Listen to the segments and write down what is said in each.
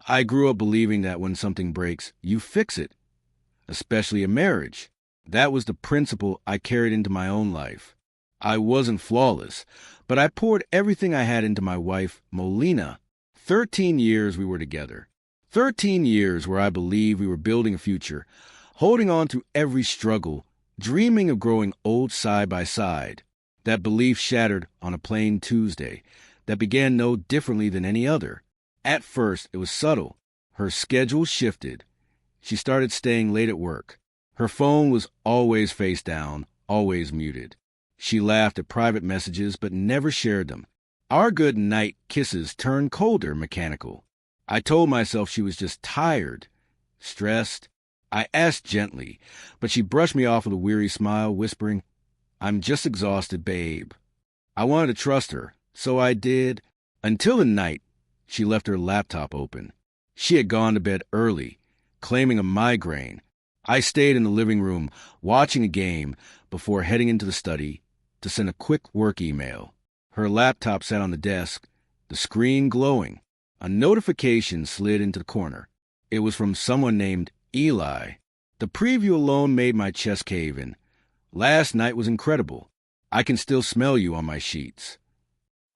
I grew up believing that when something breaks, you fix it, especially a marriage. That was the principle I carried into my own life. I wasn't flawless, but I poured everything I had into my wife, Molina. 13 years we were together. 13 years where I believed we were building a future, holding on through every struggle, dreaming of growing old side by side. That belief shattered on a plain Tuesday that began no differently than any other. At first, it was subtle. Her schedule shifted. She started staying late at work. Her phone was always face down, always muted. She laughed at private messages but never shared them. Our good night kisses turned colder, mechanical. I told myself she was just tired, stressed. I asked gently, but she brushed me off with a weary smile, whispering, "I'm just exhausted, babe." I wanted to trust her, so I did, until the night she left her laptop open. She had gone to bed early, claiming a migraine. I stayed in the living room, watching a game, before heading into the study to send a quick work email. Her laptop sat on the desk, the screen glowing. A notification slid into the corner. It was from someone named Eli. The preview alone made my chest cave in. "Last night was incredible. I can still smell you on my sheets."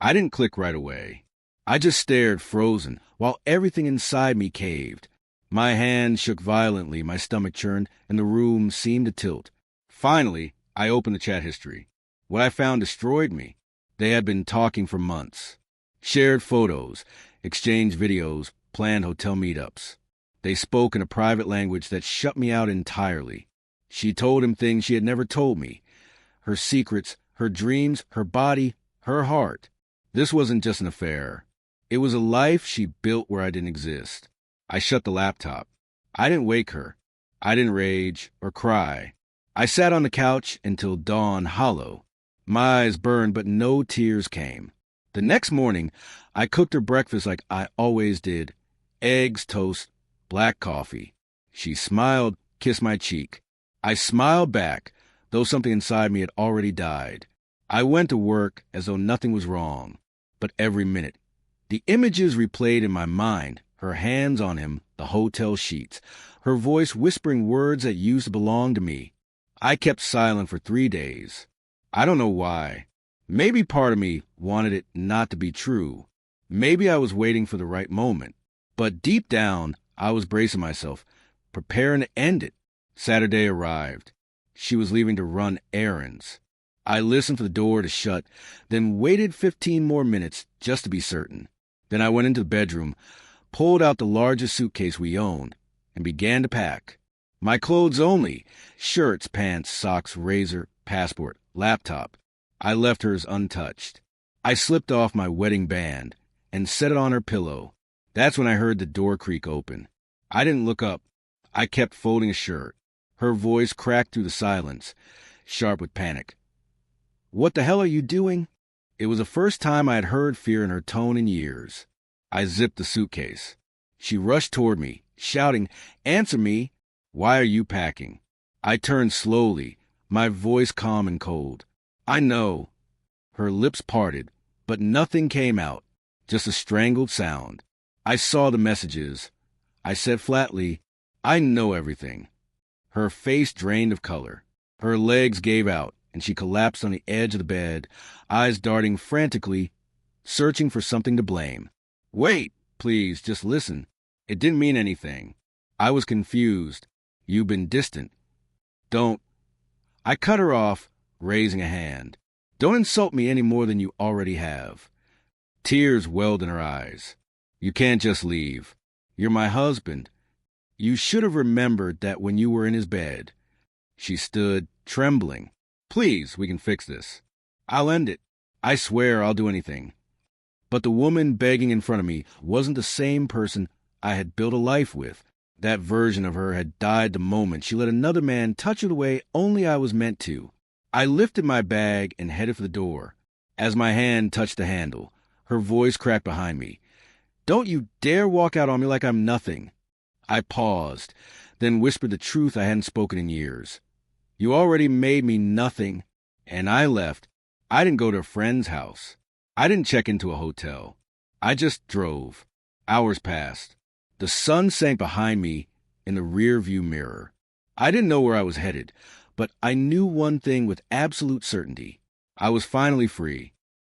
I didn't click right away. I just stared, frozen, while everything inside me caved. My hands shook violently, my stomach churned, and the room seemed to tilt. Finally, I opened the chat history. What I found destroyed me. They had been talking for months. Shared photos, exchanged videos, planned hotel meetups. They spoke in a private language that shut me out entirely. She told him things she had never told me. Her secrets, her dreams, her body, her heart. This wasn't just an affair. It was a life she built where I didn't exist. I shut the laptop. I didn't wake her. I didn't rage or cry. I sat on the couch until dawn hollow. My eyes burned, but no tears came. The next morning, I cooked her breakfast like I always did. Eggs, toast, black coffee. She smiled, kissed my cheek. I smiled back, though something inside me had already died. I went to work as though nothing was wrong. But every minute, the images replayed in my mind, her hands on him, the hotel sheets, her voice whispering words that used to belong to me. I kept silent for 3 days. I don't know why. Maybe part of me wanted it not to be true. Maybe I was waiting for the right moment. But deep down, I was bracing myself, preparing to end it. Saturday arrived. She was leaving to run errands. I listened for the door to shut, then waited 15 more minutes just to be certain. Then I went into the bedroom, pulled out the largest suitcase we owned, and began to pack. My clothes only: shirts, pants, socks, razor, passport, laptop. I left hers untouched. I slipped off my wedding band and set it on her pillow. That's when I heard the door creak open. I didn't look up. I kept folding a shirt. Her voice cracked through the silence, sharp with panic. "What the hell are you doing?" It was the first time I had heard fear in her tone in years. I zipped the suitcase. She rushed toward me, shouting, "Answer me! Why are you packing?" I turned slowly, my voice calm and cold. "I know." Her lips parted, but nothing came out, just a strangled sound. I saw the messages. I said flatly, "I know everything." Her face drained of color. Her legs gave out, and she collapsed on the edge of the bed, eyes darting frantically, searching for something to blame. "Wait, please, just listen. It didn't mean anything. I was confused. You've been distant. Don't—" I cut her off, raising a hand. "Don't insult me any more than you already have." Tears welled in her eyes. "You can't just leave. You're my husband. You should have remembered that when you were in his bed." She stood, trembling. "Please, we can fix this. I'll end it. I swear I'll do anything." But the woman begging in front of me wasn't the same person I had built a life with. That version of her had died the moment she let another man touch her the way only I was meant to. I lifted my bag and headed for the door. As my hand touched the handle, her voice cracked behind me. "Don't you dare walk out on me like I'm nothing." I paused, then whispered the truth I hadn't spoken in years. "You already made me nothing." And I left. I didn't go to a friend's house. I didn't check into a hotel. I just drove. Hours passed. The sun sank behind me in the rear-view mirror. I didn't know where I was headed, but I knew one thing with absolute certainty. I was finally free.